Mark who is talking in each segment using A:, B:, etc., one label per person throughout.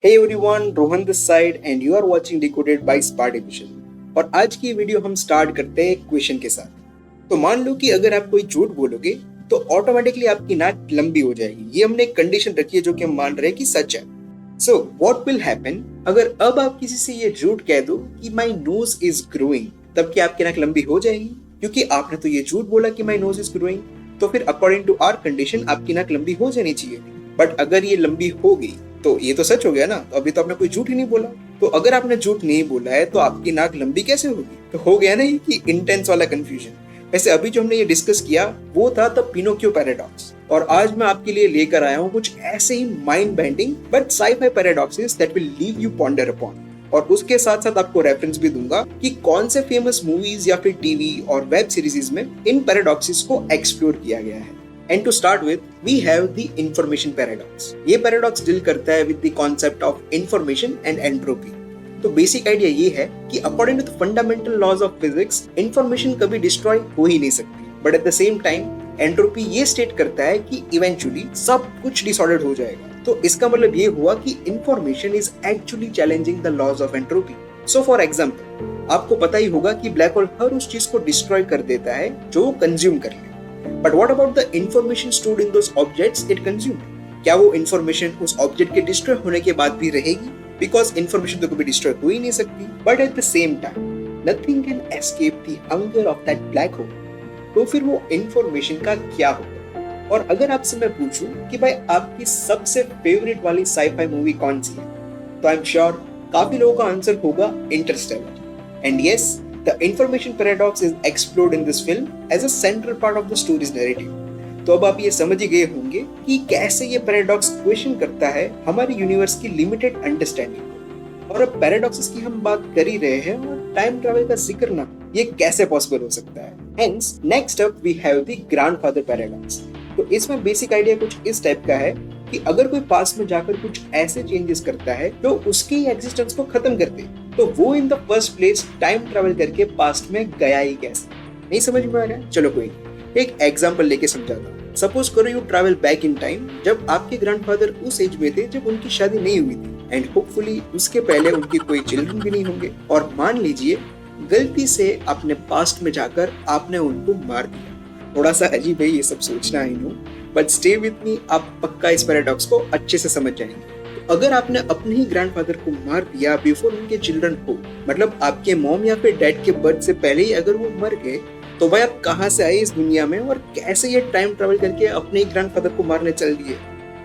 A: Hey everyone, Rohan this side and you are watching decoded by Spart division. और आज की video हम start करते हैं एक क्वेश्चन के साथ। तो मान लो कि अगर आप कोई झूठ बोलोगे तो ऑटोमेटिकली आपकी नाक लंबी हो जाएगी। ये हमने एक कंडीशन रखी है जो कि हम मान रहे हैं कि सच है। सो व्हाट विल हैपन अगर अब आप किसी से ये झूठ कह दो कि माई नोज इज ग्रोइंग, तब क्या आपकी नाक लंबी हो जाएगी? क्योंकि आपने तो ये झूठ बोला कि माई नोज इज ग्रोइंग, तो फिर अकॉर्डिंग टू आवर कंडीशन आपकी नाक लंबी हो जानी चाहिए। बट अगर ये लंबी हो गई तो ये तो सच हो गया ना। तो अभी तो आपने कोई झूठ ही नहीं बोला। तो अगर आपने झूठ नहीं बोला है तो आपकी नाक लंबी कैसे होगी? तो हो गया ना ये कि इंटेंस वाला कंफ्यूजन। वैसे अभी जो हमने ये डिस्कस किया वो था द पिनोकियो पैराडॉक्स, और आज मैं आपके लिए लेकर आया हूँ कुछ ऐसे ही mind bending but sci-fi paradoxes that will leave you ponder upon. और उसके साथ साथ आपको रेफरेंस भी दूंगा कि कौन से फेमस मूवीज या फिर टीवी और वेब सीरीज में इन पैराडॉक्सेस को एक्सप्लोर किया गया है। And to start with, we have the information paradox. ये paradox deal करता है with the concept of information and entropy. तो बेसिक आइडिया ये है कि according to the fundamental laws of physics, information कभी destroy हो ही नहीं सकती, but at the same time, entropy ये state करता है कि eventually सब कुछ disordered हो जाएगा। तो इसका मतलब ये हुआ कि information is actually challenging the laws of entropy. So for example, आपको पता ही होगा कि ब्लैक होल हर उस चीज को डिस्ट्रॉय कर देता है जो वो कंज्यूम कर ले। But what about the information stored in those objects it consumed? क्या वो information उस object के destroy होने के बाद भी रहेगी? Because information तो कभी destroy हो ही नहीं सकती। But at the same time, nothing can escape the hunger of that black hole. तो फिर वो information का क्या होगा? और अगर आपसे मैं पूछूं कि भाई आपकी सबसे फेवरेट वाली साइ-फाई मूवी कौन सी है, तो आई एम श्योर काफी लोगों का आंसर होगा Interstellar. And yes, The information paradox is explored in this film as a central part of the story's narrative. तो अब आप ये समझ ही गए होंगे कि कैसे ये पैराडॉक्स क्वेश्चन करता है हमारे यूनिवर्स की लिमिटेड अंडरस्टैंडिंग। और अब पैराडॉक्सेस की हम बात कर ही रहे हैं और टाइम ट्रैवल का जिक्र ना, ये कैसे पॉसिबल हो सकता है? Hence, next up we have the grandfather paradox. तो इसमें बेसिक आइडिया कुछ इस टाइप का है कि अगर कोई पास्ट में जाकर कुछ ऐसे चेंजेस करता है जो उसकी एग्जिस्टेंस को खत्म कर दे, तो वो in the first place time travel करके पास्ट में गया ही कैसे? नहीं समझ में आ रहा है? चलो कोई एक एग्जांपल लेके समझाता हूँ। सपोज करो you travel back in time जब आपके ग्रैंडफादर उस एज में थे जब उनकी शादी नहीं हुई थी, एंड होपफुली उसके पहले उनके कोई चिल्ड्रन भी नहीं होंगे। और मान लीजिए गलती से अपने पास्ट में जाकर आपने उनको मार दिया। थोड़ा सा अजीब है ये सब सोचना, I know, but stay with me, आप पक्का इस पैराडॉक्स को अच्छे से समझ जाएंगे। तो अगर आपने अपने ही ग्रैंडफादर को मार दिया बिफोर उनके चिल्ड्रन हो, मतलब आपके मॉम या फिर डैड के बर्थ से पहले ही अगर वो मर गए, तो भाई आप कहाँ से आए इस दुनिया में और कैसे ये टाइम ट्रैवल करके अपने ही ग्रैंडफादर को मारने चल दिए?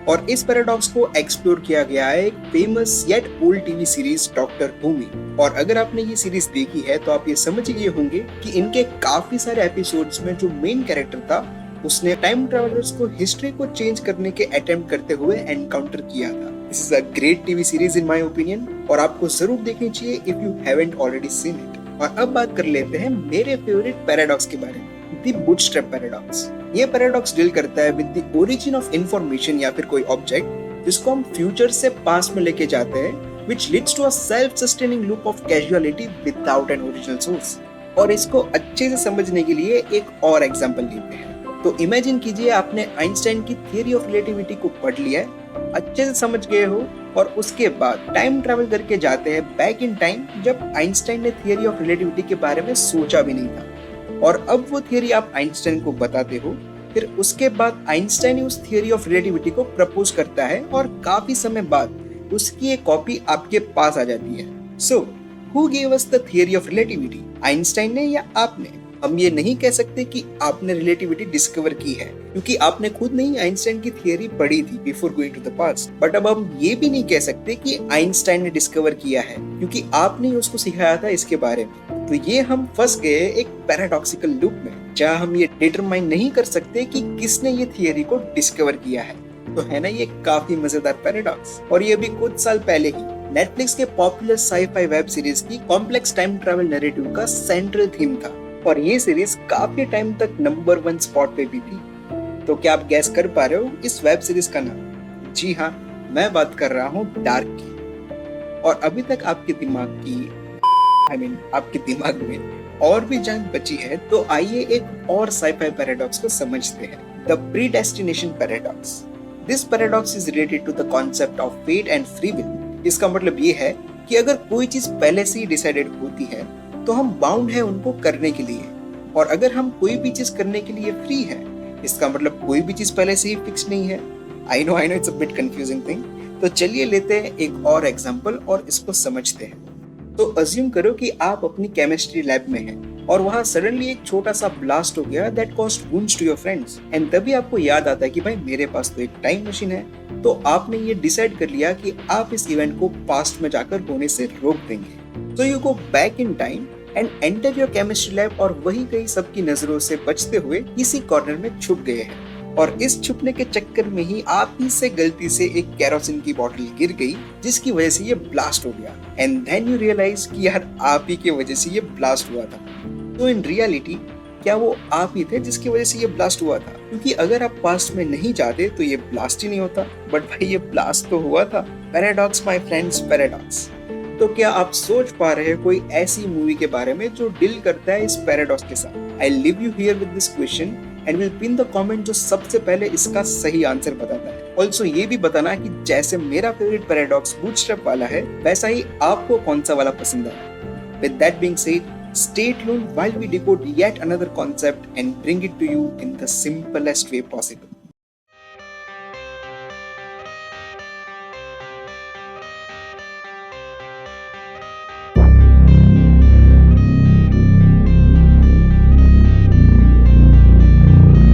A: और इस पैराडॉक्स को एक्सप्लोर किया गया है एक famous yet old TV series Doctor Who में। और अगर आपने ये सीरीज देखी है तो आप ये समझ गए होंगे कि इनके काफी सारे एपिसोड्स में जो मेन कैरेक्टर था उसने टाइम ट्रैवलर्स को हिस्ट्री को चेंज करने के अटेम्प्ट करते हुए एनकाउंटर किया था। This is a great TV series in my opinion और आपको जरूर देखनी चाहिए if you haven't already seen it. और अब बात कर लेते हैं मेरे फेवरेट पैराडॉक्स के बारे में, द बूटस्ट्रैप पैराडॉक्स। ये पैराडॉक्स डील करता है with the origin of information या फिर कोई ऑब्जेक्ट जिसको हम फ्यूचर से पास्ट में लेके जाते हैं, which leads to a self-sustaining loop of causality without an original source। और इसको अच्छे से समझने के लिए एक और एग्जांपल लेते हैं। तो इमेजिन कीजिए आपने आइंस्टाइन की थियरी ऑफ रिलेटिविटी को पढ़ लिया है, अच्छे से समझ गए हो, और उसके बाद टाइम ट्रैवल करके जाते हैं बैक इन टाइम जब आइंस्टाइन ने थियरी ऑफ रिलेटिविटी के बारे में सोचा भी नहीं था। और अब वो थियरी आप आइंस्टाइन को बताते हो, फिर उसके बाद आइंस्टाइन उस थियरी ऑफ रिलेटिविटी को प्रपोज करता है और काफी समय बाद उसकी एक कॉपी आपके पास आ जाती है। So who gave us the theory of relativity, Einstein ने या आपने? हम ये नहीं कह सकते कि आपने रिलेटिविटी डिस्कवर की है क्योंकि आपने खुद नहीं आइंस्टाइन की थियरी पढ़ी थी before going to the past. But अब हम ये भी नहीं कह सकते कि आइंस्टाइन ने डिस्कवर किया है क्योंकि आपने उसको सिखाया था इसके बारे में। तो ये हम फंस गए एक पैराडॉक्सिकल लूप में जहाँ हम ये डिटरमाइन नहीं कर सकते कि किसने ये थियरी को डिस्कवर किया है। तो है ना ये काफी मजेदार पैराडॉक्स। और ये अभी कुछ साल पहले ही नेटफ्लिक्स के पॉपुलर साइ-फाई वेब सीरीज की कॉम्प्लेक्स टाइम ट्रैवल नैरेटिव का सेंट्रल थीम था और ये सीरीज काफी टाइम तक नंबर 1 स्पॉट पे भी थी। तो क्या आप गैस कर पा रहे हो इस वेब सीरीज का नाम? जी हाँ, मैं बात कर रहा हूँ डार्क की। और अभी तक आपके दिमाग की आपके दिमाग में और भी जान बची है तो आइए एक और साइ-फाई पैराडॉक्स को समझते हैं, the predestination paradox. This paradox is related to the concept of fate and free will. इसका मतलब ये है कि अगर कोई चीज पहले से ही डिसाइडेड होती है तो हम बाउंड है उनको करने के लिए, और अगर हम कोई भी चीज करने के लिए फ्री है, इसका मतलब कोई भी चीज पहले से ही फिक्स नहीं है। I know it's a bit confusing thing. तो चलिए लेते हैं एक और एग्जांपल और इसको समझते हैं। तो अज्यूम करो कि आप अपनी केमिस्ट्री लैब में हैं और वहां सडनली एक छोटा सा ब्लास्ट हो गया that caused wounds to your friends, and तभी आपको याद आता है कि भाई मेरे पास तो एक टाइम मशीन है। तो आपने ये डिसाइड कर लिया कि आप इस इवेंट को पास्ट में जाकर होने से रोक देंगे। तो you go back in time and enter your chemistry lab, और वही कहीं सबकी नजरों से बचते हुए किसी कॉर्नर में छुप गए हैं। और इस छुपने के चक्कर में ही आप ही से गलती से एक केरोसिन की बोतल गिर गई, जिसकी वजह से ये ब्लास्ट हो गया। एंड देन यू रियलाइज कि यार आप ही की वजह से ये ब्लास्ट हुआ था। तो इन रियलिटी क्या वो आप ही थे जिसकी वजह से ये ब्लास्ट हुआ था? क्योंकि अगर आप पास्ट में नहीं जाते तो ये ब्लास्ट ही नहीं होता, बट भाई ये ब्लास्ट तो हुआ था। Paradox my friends, paradox. तो क्या आप सोच पा रहे हैं कोई ऐसी मूवी के बारे में जो डील करता है इस पैराडॉक्स के साथ? I leave you here with this question and will pin the comment जो सबसे पहले इसका सही आंसर बताता है। ऑल्सो ये भी बताना कि जैसे मेरा फेवरेट पैराडॉक्स बूटस्ट्रैप वाला है, वैसा ही आपको कौन सा वाला पसंद है। With that being said, stay tuned while we decode yet another concept and bring it to you in the simplest way possible.